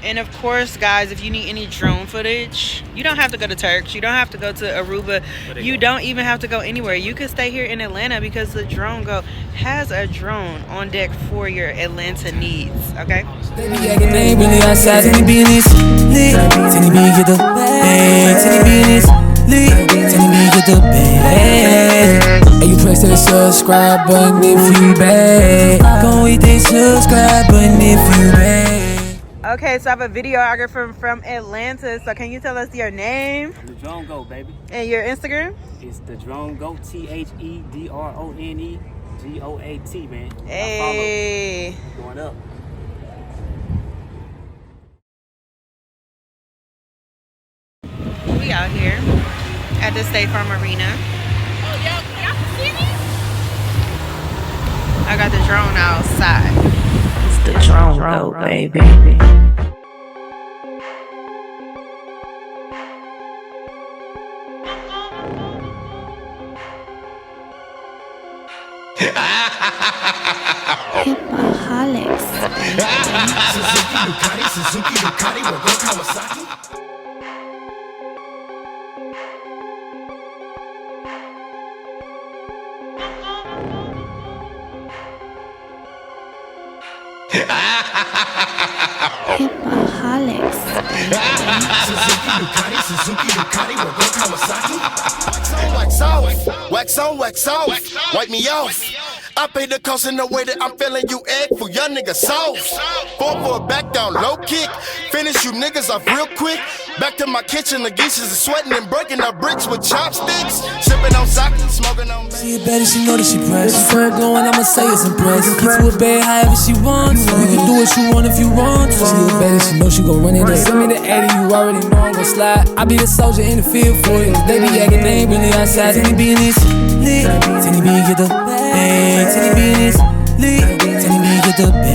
And of course, guys, if you need any drone footage, you don't have to go to Turks. You don't have to go to Aruba. You don't even have to go anywhere. You can stay here in Atlanta because the Drone Go has a drone on deck for your Atlanta needs. Okay. And you press that subscribe button if you bad. Go hit that subscribe button if you bad. Okay, so I have a videographer from Atlanta. So can you tell us your name? The Drone Go, baby. And your Instagram? It's the Drone Go, THEDRONEGOAT, man. Hey. Going up. We out here at the State Farm Arena. Oh, y'all can see me? I got the drone outside. It's the Drone Go, baby. Hipaholics. Suzuki, Ducati, Kawasaki. Hipaholics. Suzuki, Ducati, Kawasaki. Wax on, wipe me off. I paid the cost in the way that I'm feeling you egg for young niggas sauce. Fall for a back down low kick. Finish you niggas off real quick. Back to my kitchen, the geezers are sweating and breaking up bricks with chopsticks. Sipping on sake, smoking on. She a baddie, she know that she pressed. Her glowing, I'ma say it's impressive. Get to a bed however she wants. You can do what you want if you want to. She a baddie, she know she gon' run it up. Send me the 80, you already know I'm gon' slide. I be the soldier in the field for you. They be acting, they ain't really outside. Tany B in this lit. Tany B get the bag. Tany B in this lit. Tany B get the bag.